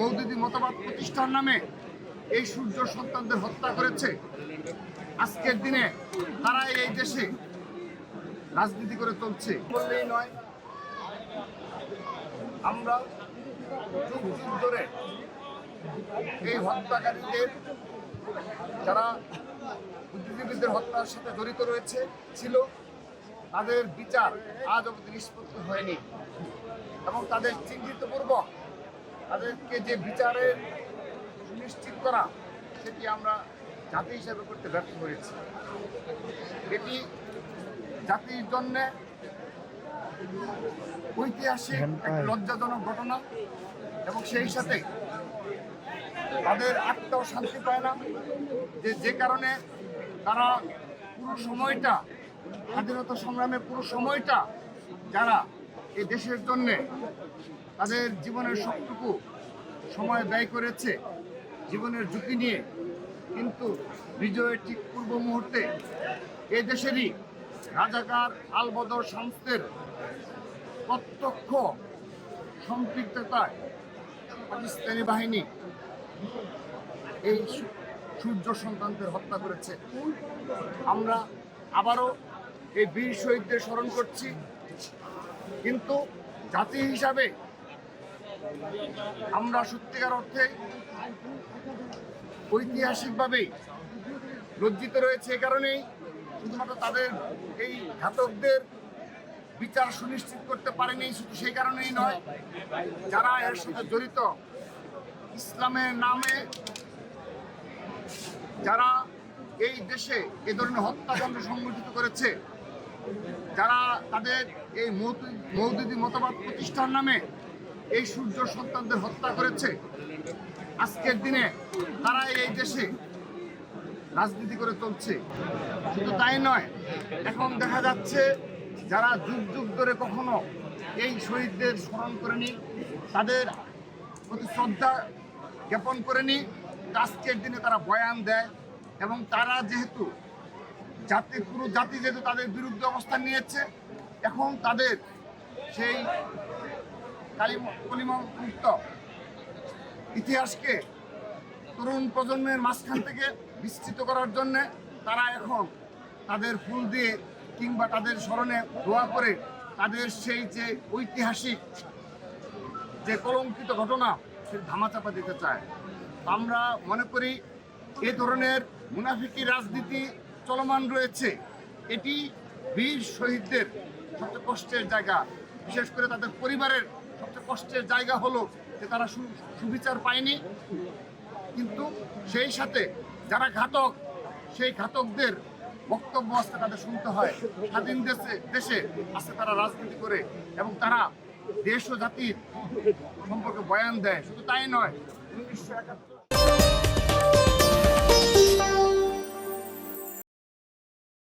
মৌদুদি মতবাদ প্রতিষ্ঠার নামে এই সূর্য সন্তানদের হত্যা করেছে। আজকের দিনে তারা এই দেশে রাজনীতি করে চলছে বললেই নয়। আমরা যুগ যুগ ধরে এই হত্যাকারীদের, যারা বুদ্ধিজীবীদের হত্যার সাথে জড়িত ছিল, তাদের বিচার আজ অবধি নিষ্পত্তি হয়নি এবং তাদের চিহ্নিতপূর্বক তাদেরকে যে বিচারের সুনিশ্চিত করা, সেটি আমরা জাতি হিসেবে করতে ব্যর্থ হয়েছি। এটি জাতির জন্য ঐতিহাসিক এক লজ্জাজনক ঘটনা এবং সেই সাথে তাদের আত্মাও শান্তি পায় না, যে কারণে তারা পুরো সময়টা, স্বাধীনতা সংগ্রামের পুরো সময়টা যারা এই দেশের জন্যে তাদের জীবনের সবটুকু সময় ব্যয় করেছে জীবনের ঝুঁকি নিয়ে, কিন্তু বিজয়ের ঠিক পূর্ব মুহূর্তে এই দেশেরই রাজাকার আলবদর শামসের প্রত্যক্ষ সম্পৃক্ততায় পাকিস্তানি বাহিনী এই সূর্য সন্তানদের হত্যা করেছে। আমরা আবারও এই বীর শহীদদের স্মরণ করছি, কিন্তু জাতি হিসাবে আমরা সত্যিকার অর্থে ঐতিহাসিকভাবেই লজ্জিত রয়েছে। এই কারণেই শুধুমাত্র তাদের এই ঘাতকদের বিচার সুনিশ্চিত করতে পারেনি, শুধু সেই কারণেই নয়, যারা এর সাথে জড়িত, ইসলামের নামে যারা এই দেশে এ ধরনের হত্যাকাণ্ড সংগঠিত করেছে, যারা তাদের এই মৌদুদি মতবাদ প্রতিষ্ঠার নামে এই সূর্য সন্তানদের হত্যা করেছে, আজকের দিনে তারা এই দেশে রাজনীতি করে চলছে। শুধু তাই নয়, এখন দেখা যাচ্ছে যারা যুগ যুগ ধরে কখনো এই শহীদদের স্মরণ করেনি, তাদের প্রতি শ্রদ্ধা জ্ঞাপন করেনি, আজকের দিনে তারা বয়ান দেয় এবং তারা যেহেতু পুরো জাতি যেহেতু তাদের বিরুদ্ধে অবস্থান নিয়েছে, এখন তাদের সেই কলিমুক্ত ইতিহাসকে তরুণ প্রজন্মের মাঝখান থেকে বিস্তৃত করার জন্য তারা এখন তাদের ফুল দিয়ে কিংবা তাদের স্মরণে দোয়া করে তাদের সেই যে ঐতিহাসিক যে কলঙ্কিত ঘটনা সে ধামাচাপা দিতে চায়। আমরা মনে করি এ ধরনের মুনাফিকি রাজনীতি চলমান রয়েছে। এটি বীর শহীদদের সবচেয়ে কষ্টের জায়গা, বিশেষ করে তাদের পরিবারের সবচেয়ে কষ্টের জায়গা হলো যে তারা সুবিচার পায়নি, কিন্তু সেই সাথে যারা ঘাতক, সেই ঘাতকদের বক্তব্য আজকে তাদের শুনতে হয়। স্বাধীন দেশে আজকে তারা রাজনীতি করে এবং তারা দেশ ও জাতির সম্পর্কে বয়ান দেয়। শুধু তাই নয়, 1971